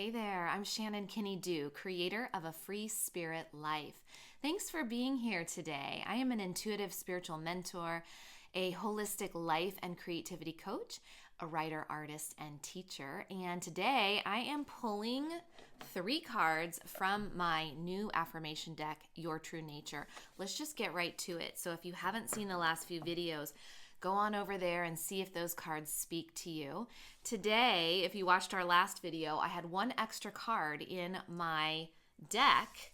Hey there, I'm Shannon Kinney-Duh, creator of A Free Spirit Life. Thanks for being here today. I am an intuitive spiritual mentor, a holistic life and creativity coach, a writer, artist, and teacher. And today I am pulling 3 cards from my new affirmation deck, Your True Nature. Let's just get right to it. So if you haven't seen the last few videos, go on over there and see if those cards speak to you. Today, if you watched our last video, I had 1 extra card in my deck.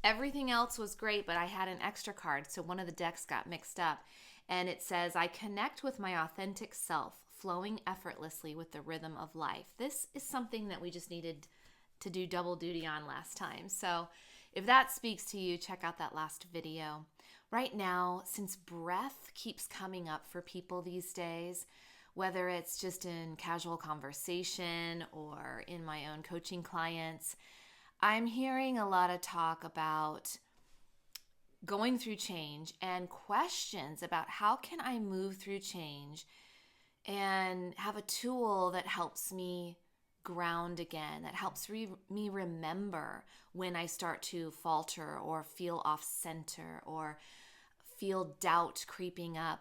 Everything else was great, but I had an extra card, so one of the decks got mixed up. And it says, I connect with my authentic self, flowing effortlessly with the rhythm of life. This is something that we just needed to do double duty on last time. So if that speaks to you, check out that last video. Right now, since breath keeps coming up for people these days, whether it's just in casual conversation or in my own coaching clients, I'm hearing a lot of talk about going through change and questions about how can I move through change and have a tool that helps me ground again, that helps me remember when I start to falter or feel off center or feel doubt creeping up.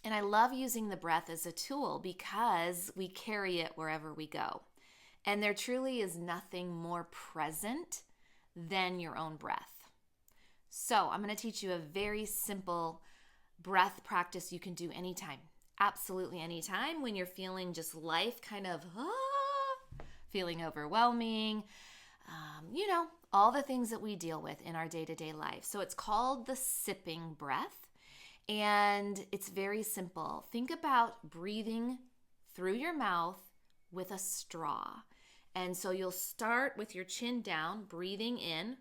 And I love using the breath as a tool because we carry it wherever we go. And there truly is nothing more present than your own breath. So I'm going to teach you a very simple breath practice you can do anytime. Absolutely anytime when you're feeling just life kind of feeling overwhelming, all the things that we deal with in our day-to-day life. So it's called the sipping breath, and it's very simple. Think about breathing through your mouth with a straw. And so you'll start with your chin down, breathing in,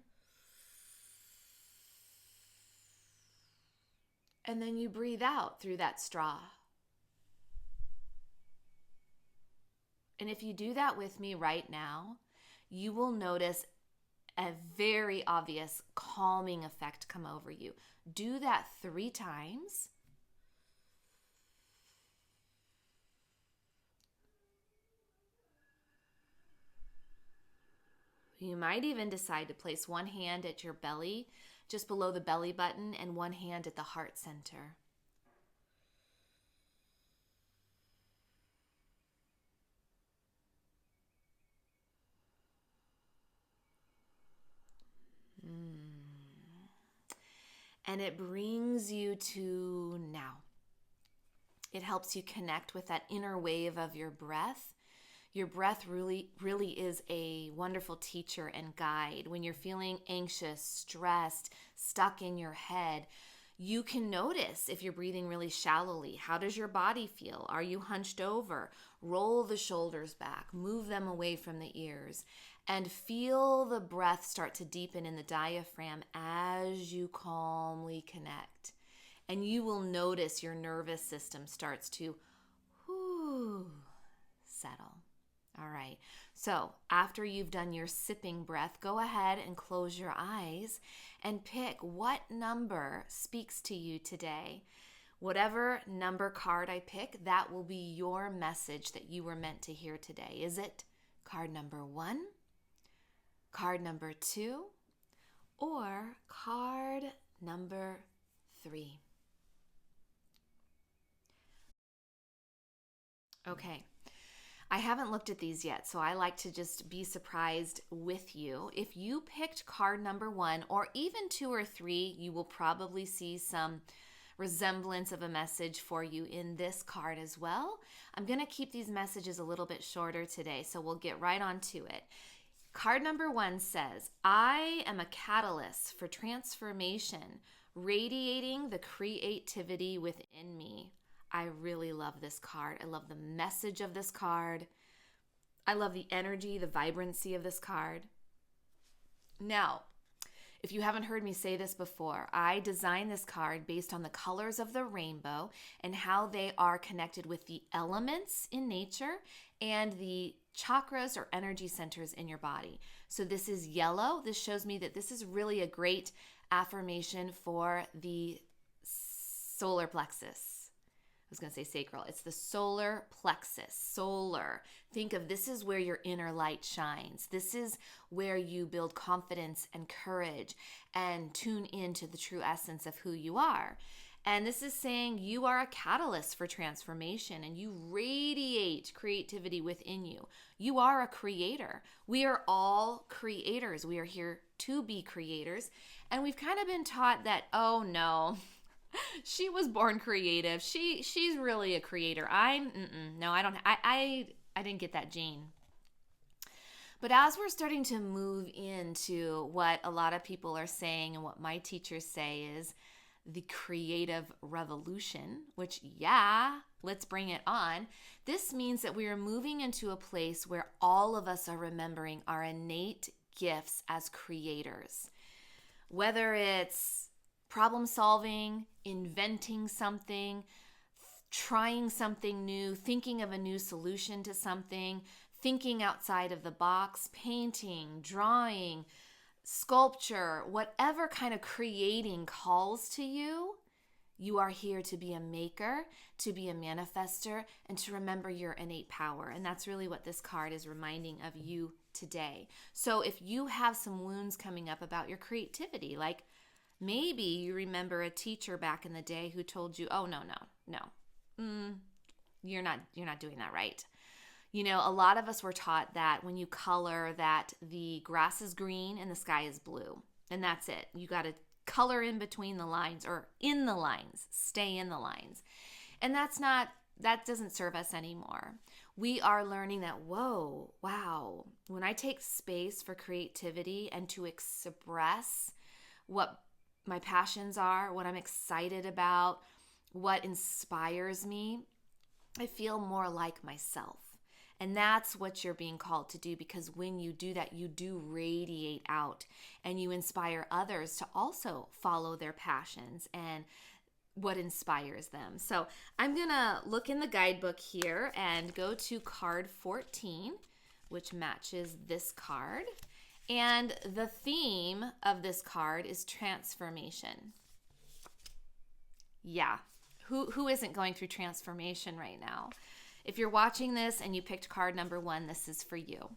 and then you breathe out through that straw. And if you do that with me right now, you will notice a very obvious calming effect come over you. Do that 3 times. You might even decide to place one hand at your belly, just below the belly button, and one hand at the heart center. And it brings you to now. It helps you connect with that inner wave of your breath. Your breath really is a wonderful teacher and guide. When you're feeling anxious, stressed, stuck in your head, you can notice if you're breathing really shallowly. How does your body feel? Are you hunched over? Roll the shoulders back, move them away from the ears, and feel the breath start to deepen in the diaphragm as you calmly connect. And you will notice your nervous system starts to settle. All right, so after you've done your sipping breath, go ahead and close your eyes and pick what number speaks to you today. Whatever number card I pick, that will be your message that you were meant to hear today. Is it card number 1, card number 2, or card number 3? Okay. I haven't looked at these yet, so I like to just be surprised with you. If you picked card number 1 or even 2 or 3, you will probably see some resemblance of a message for you in this card as well. I'm going to keep these messages a little bit shorter today, so we'll get right on to it. Card number 1 says, I am a catalyst for transformation, radiating the creativity within me. I really love this card. I love the message of this card. I love the energy, the vibrancy of this card. Now, if you haven't heard me say this before, I designed this card based on the colors of the rainbow and how they are connected with the elements in nature and the chakras or energy centers in your body. So this is yellow. This shows me that this is really a great affirmation for the solar plexus. was going to say sacral. It's the solar plexus. Solar. Think of this is where your inner light shines. This is where you build confidence and courage and tune into the true essence of who you are. And this is saying you are a catalyst for transformation and you radiate creativity within you. You are a creator. We are all creators. We are here to be creators. And we've kind of been taught that, oh no, she was born creative. She's really a creator. No, I didn't get that gene. But as we're starting to move into what a lot of people are saying and what my teachers say is the creative revolution, which let's bring it on. This means that we are moving into a place where all of us are remembering our innate gifts as creators. Whether it's problem solving, inventing something, trying something new, thinking of a new solution to something, thinking outside of the box, painting, drawing, sculpture, whatever kind of creating calls to you, you are here to be a maker, to be a manifester, and to remember your innate power. And that's really what this card is reminding of you today. So if you have some wounds coming up about your creativity, like maybe you remember a teacher back in the day who told you, oh, no, you're not doing that right. You know, a lot of us were taught that when you color that the grass is green and the sky is blue, and that's it. You got to color in between the lines or in the lines, stay in the lines. And that doesn't serve us anymore. We are learning that, whoa, wow, when I take space for creativity and to express what my passions are, what I'm excited about, what inspires me, I feel more like myself. And that's what you're being called to do, because when you do that, you do radiate out and you inspire others to also follow their passions and what inspires them. So I'm going to look in the guidebook here and go to card 14, which matches this card. And the theme of this card is transformation. Yeah, who isn't going through transformation right now? If you're watching this and you picked card number 1, this is for you.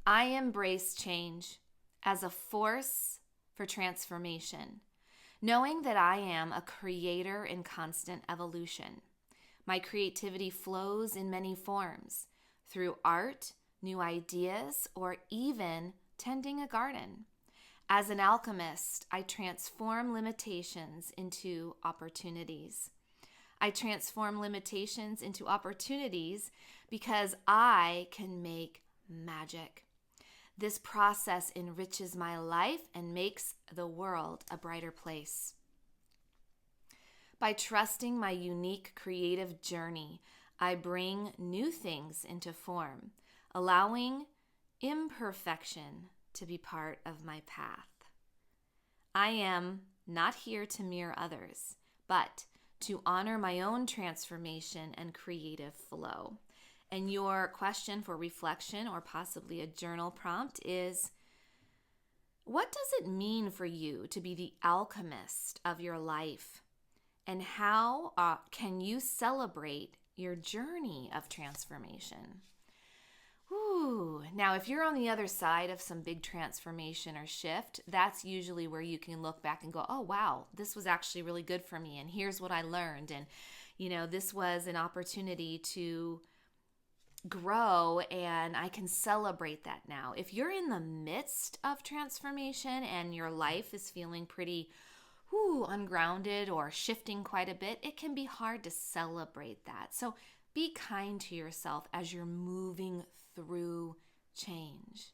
I embrace change as a force for transformation, knowing that I am a creator in constant evolution. My creativity flows in many forms, through art, new ideas, or even tending a garden. As an alchemist, I transform limitations into opportunities. I transform limitations into opportunities because I can make magic. This process enriches my life and makes the world a brighter place. By trusting my unique creative journey, I bring new things into form, allowing imperfection to be part of my path. I am not here to mirror others, but to honor my own transformation and creative flow. And your question for reflection or possibly a journal prompt is, what does it mean for you to be the alchemist of your life? And how can you celebrate your journey of transformation? Now, if you're on the other side of some big transformation or shift, that's usually where you can look back and go, oh, wow, this was actually really good for me. And here's what I learned. And, this was an opportunity to grow, and I can celebrate that now. If you're in the midst of transformation and your life is feeling pretty ungrounded or shifting quite a bit, it can be hard to celebrate that. So be kind to yourself as you're moving through change.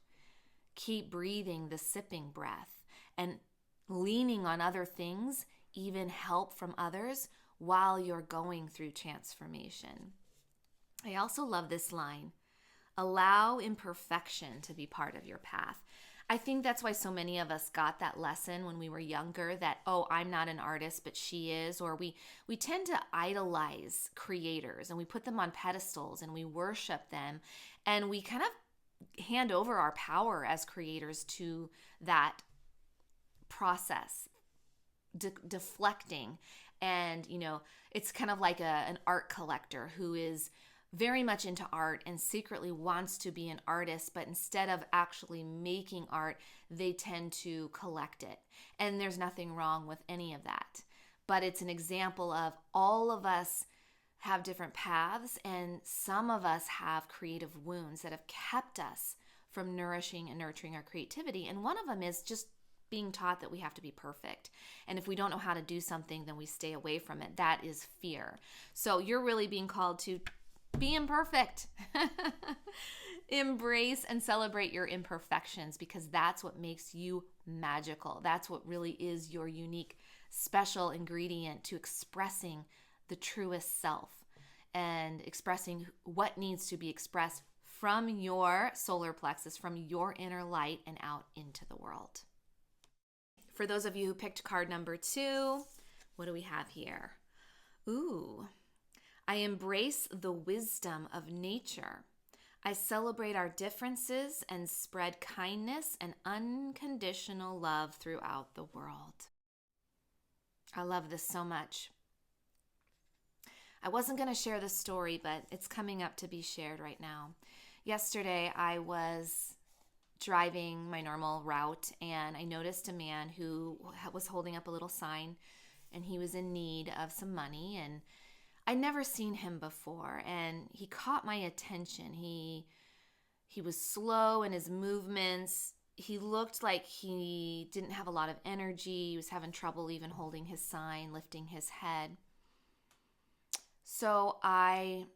Keep breathing the sipping breath and leaning on other things, even help from others, while you're going through transformation. I also love this line, allow imperfection to be part of your path. I think that's why so many of us got that lesson when we were younger that, oh, I'm not an artist, but she is. Or we tend to idolize creators and we put them on pedestals and we worship them. And we kind of hand over our power as creators to that process, deflecting. And, it's kind of like an art collector who is very much into art and secretly wants to be an artist, but instead of actually making art, they tend to collect it. And there's nothing wrong with any of that. But it's an example of all of us have different paths, and some of us have creative wounds that have kept us from nourishing and nurturing our creativity. And one of them is just being taught that we have to be perfect. And if we don't know how to do something, then we stay away from it. That is fear. So you're really being called to be imperfect. Embrace and celebrate your imperfections, because that's what makes you magical. That's what really is your unique, special ingredient to expressing the truest self and expressing what needs to be expressed from your solar plexus, from your inner light, and out into the world. For those of you who picked card number 2, what do we have here? Ooh, I embrace the wisdom of nature. I celebrate our differences and spread kindness and unconditional love throughout the world. I love this so much. I wasn't going to share this story, but it's coming up to be shared right now. Yesterday, I was driving my normal route, and I noticed a man who was holding up a little sign, and he was in need of some money, and I'd never seen him before, and he caught my attention. He was slow in his movements. He looked like he didn't have a lot of energy. He was having trouble even holding his sign, lifting his head. So I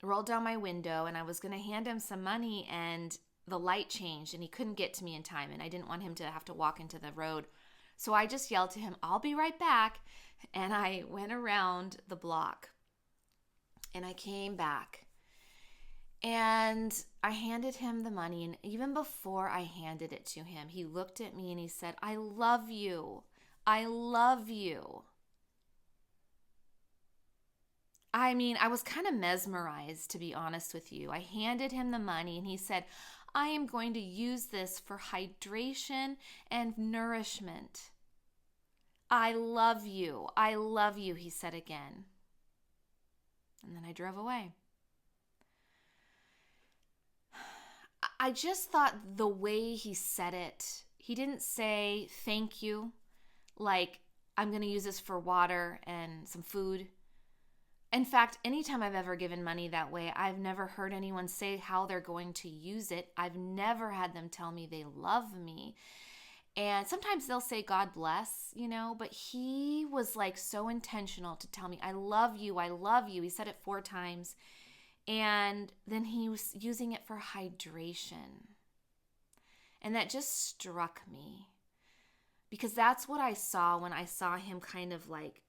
rolled down my window, and I was going to hand him some money, and the light changed, and he couldn't get to me in time, and I didn't want him to have to walk into the road. So I just yelled to him, "I'll be right back." And I went around the block, and I came back, and I handed him the money. And even before I handed it to him, he looked at me and he said, "I love you. I love you." I mean, I was kind of mesmerized, to be honest with you. I handed him the money, and he said, "I am going to use this for hydration and nourishment. I love you. I love you," he said again. And then I drove away. I just thought the way he said it, he didn't say thank you, like I'm going to use this for water and some food. In fact, anytime I've ever given money that way, I've never heard anyone say how they're going to use it. I've never had them tell me they love me. And sometimes they'll say, "God bless," but he was like so intentional to tell me, "I love you, I love you." He said it 4 times. And then he was using it for hydration. And that just struck me, because that's what I saw when I saw him kind of like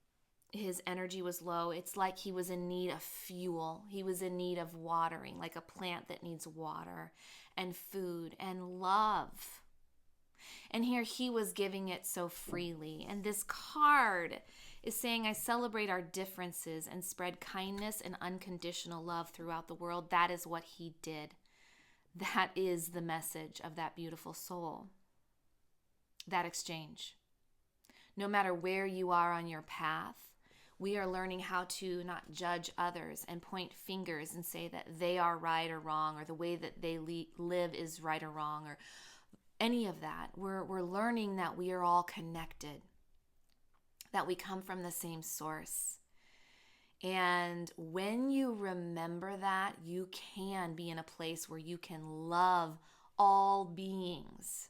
his energy was low. It's like he was in need of fuel. He was in need of watering, like a plant that needs water and food and love. And here he was giving it so freely. And this card is saying, I celebrate our differences and spread kindness and unconditional love throughout the world. That is what he did. That is the message of that beautiful soul. That exchange. No matter where you are on your path, we are learning how to not judge others and point fingers and say that they are right or wrong, or the way that they live is right or wrong, or any of that. We're learning that we are all connected, that we come from the same source. And when you remember that, you can be in a place where you can love all beings.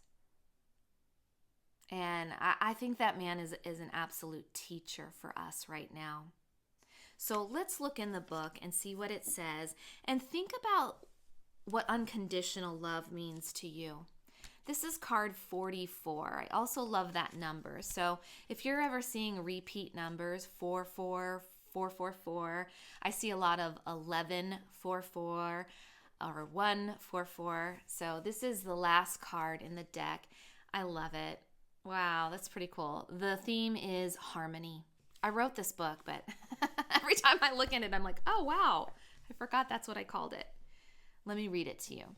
And I think that man is an absolute teacher for us right now. So let's look in the book and see what it says, and think about what unconditional love means to you. This is card 44. I also love that number. So if you're ever seeing repeat numbers, 44, 444, I see a lot of 1144 or 144. So this is the last card in the deck. I love it. Wow, that's pretty cool. The theme is harmony. I wrote this book, but every time I look at it, I'm like, oh, wow, I forgot that's what I called it. Let me read it to you.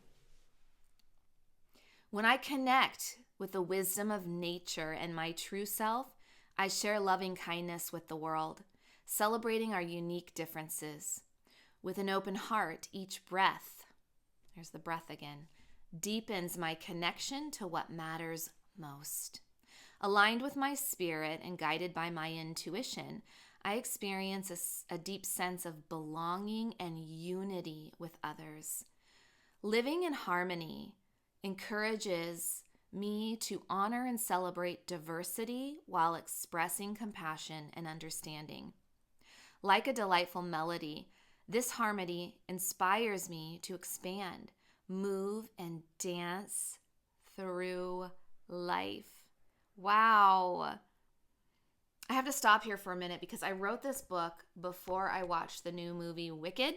When I connect with the wisdom of nature and my true self, I share loving kindness with the world, celebrating our unique differences. With an open heart, each breath, there's the breath again, deepens my connection to what matters most. Aligned with my spirit and guided by my intuition, I experience a deep sense of belonging and unity with others. Living in harmony encourages me to honor and celebrate diversity while expressing compassion and understanding. Like a delightful melody, this harmony inspires me to expand, move, and dance through life. Wow. I have to stop here for a minute because I wrote this book before I watched the new movie Wicked.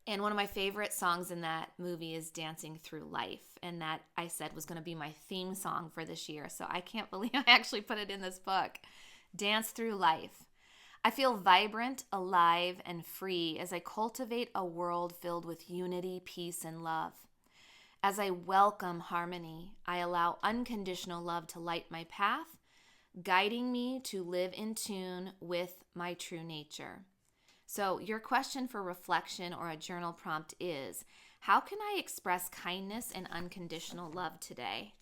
And one of my favorite songs in that movie is Dancing Through Life. And that I said was going to be my theme song for this year. So I can't believe I actually put it in this book. Dance Through Life. I feel vibrant, alive, and free as I cultivate a world filled with unity, peace, and love. As I welcome harmony, I allow unconditional love to light my path, guiding me to live in tune with my true nature. So your question for reflection or a journal prompt is, how can I express kindness and unconditional love today?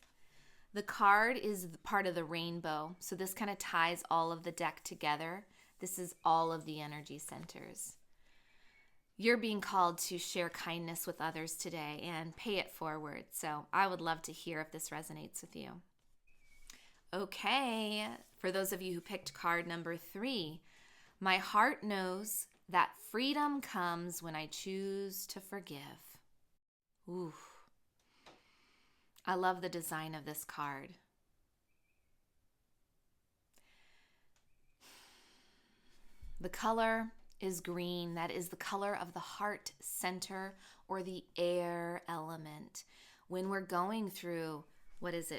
The card is part of the rainbow, so this kind of ties all of the deck together. This is all of the energy centers. You're being called to share kindness with others today and pay it forward. So I would love to hear if this resonates with you. Okay, for those of you who picked card number 3, my heart knows that freedom comes when I choose to forgive. Ooh. I love the design of this card. The color is green. That is the color of the heart center or the air element. When we're going through,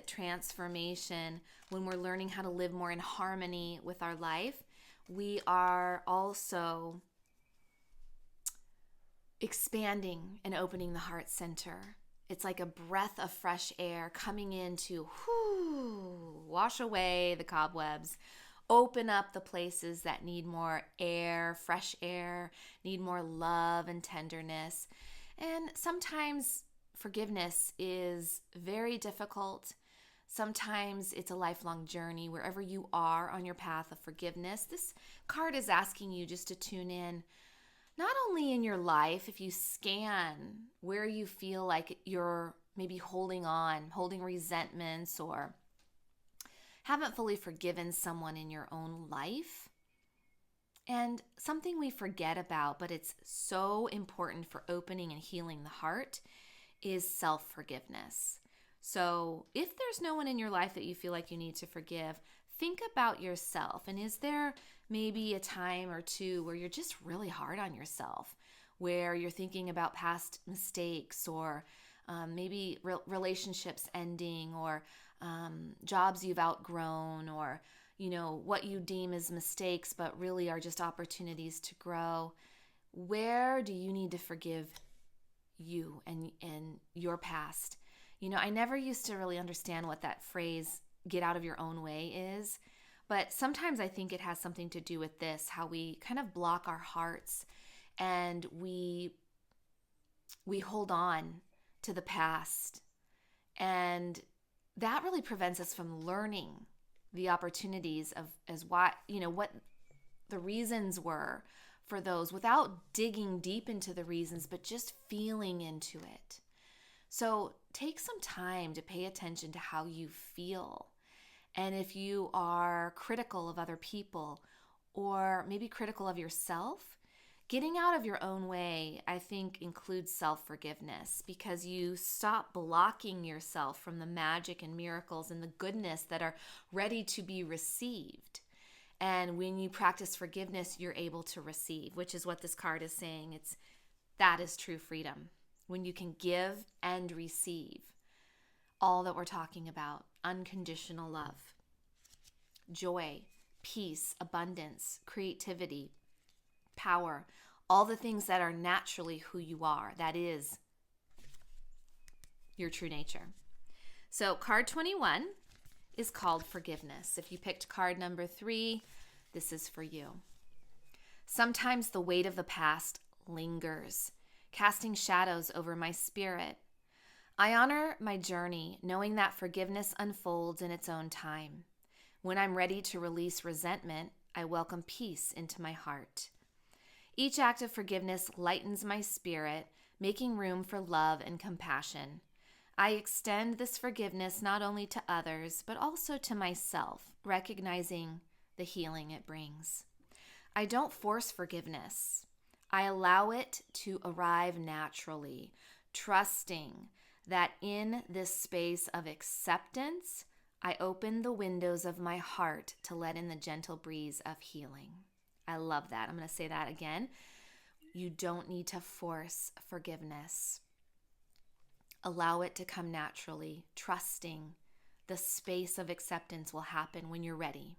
transformation, when we're learning how to live more in harmony with our life, we are also expanding and opening the heart center. It's like a breath of fresh air coming in to wash away the cobwebs, open up the places that need more air, fresh air, need more love and tenderness. And sometimes forgiveness is very difficult. Sometimes it's a lifelong journey. Wherever you are on your path of forgiveness, this card is asking you just to tune in, not only in your life, if you scan where you feel like you're maybe holding resentments or haven't fully forgiven someone in your own life. And something we forget about, but it's so important for opening and healing the heart, is self-forgiveness. So if there's no one in your life that you feel like you need to forgive, think about yourself. And is there maybe a time or two where you're just really hard on yourself, where you're thinking about past mistakes or maybe relationships ending or jobs you've outgrown or, what you deem as mistakes, but really are just opportunities to grow? Where do you need to forgive you and your past? I never used to really understand what that phrase, get out of your own way, is. But sometimes I think it has something to do with this, how we kind of block our hearts and we hold on to the past. And that really prevents us from learning the opportunities of what the reasons were for those, without digging deep into the reasons, but just feeling into it. So take some time to pay attention to how you feel. And if you are critical of other people or maybe critical of yourself, getting out of your own way, I think, includes self-forgiveness, because you stop blocking yourself from the magic and miracles and the goodness that are ready to be received. And when you practice forgiveness, you're able to receive, which is what this card is saying. That is true freedom, when you can give and receive all that we're talking about: unconditional love, joy, peace, abundance, creativity, power, all the things that are naturally who you are. That is your true nature. So card 21 is called forgiveness. If you picked card number 3, this is for you. Sometimes the weight of the past lingers, casting shadows over my spirit. I honor my journey, knowing that forgiveness unfolds in its own time. When I'm ready to release resentment, I welcome peace into my heart. Each act of forgiveness lightens my spirit, making room for love and compassion. I extend this forgiveness not only to others, but also to myself, recognizing the healing it brings. I don't force forgiveness. I allow it to arrive naturally, trusting that in this space of acceptance, I open the windows of my heart to let in the gentle breeze of healing. I love that. I'm going to say that again. You don't need to force forgiveness. Allow it to come naturally, trusting the space of acceptance will happen when you're ready.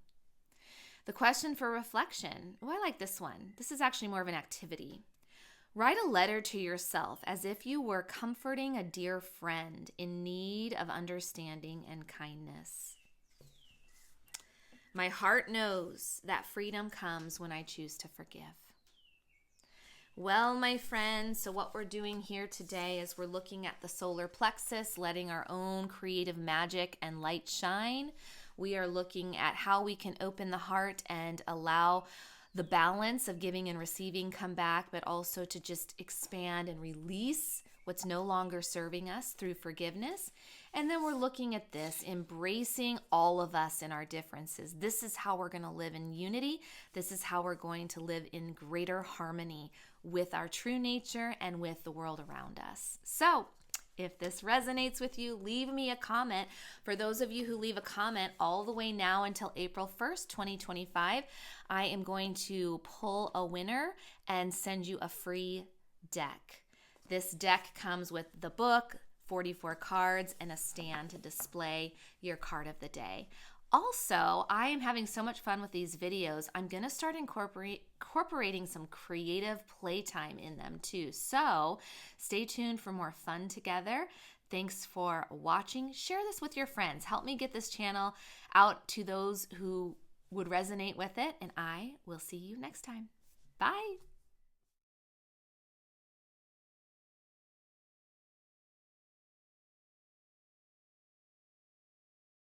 The question for reflection. Oh, I like this one. This is actually more of an activity. Write a letter to yourself as if you were comforting a dear friend in need of understanding and kindness. My heart knows that freedom comes when I choose to forgive. Well, my friends, so what we're doing here today is we're looking at the solar plexus, letting our own creative magic and light shine. We are looking at how we can open the heart and allow the balance of giving and receiving come back, but also to just expand and release what's no longer serving us through forgiveness. And then we're looking at this, embracing all of us in our differences. This is how we're going to live in unity. This is how we're going to live in greater harmony with our true nature and with the world around us. So, if this resonates with you, leave me a comment. For those of you who leave a comment all the way now until April 1st, 2025, I am going to pull a winner and send you a free deck. This deck comes with the book, 44 cards, and a stand to display your card of the day. Also, I am having so much fun with these videos. I'm going to start incorporating some creative playtime in them too. So stay tuned for more fun together. Thanks for watching. Share this with your friends. Help me get this channel out to those who would resonate with it. And I will see you next time. Bye.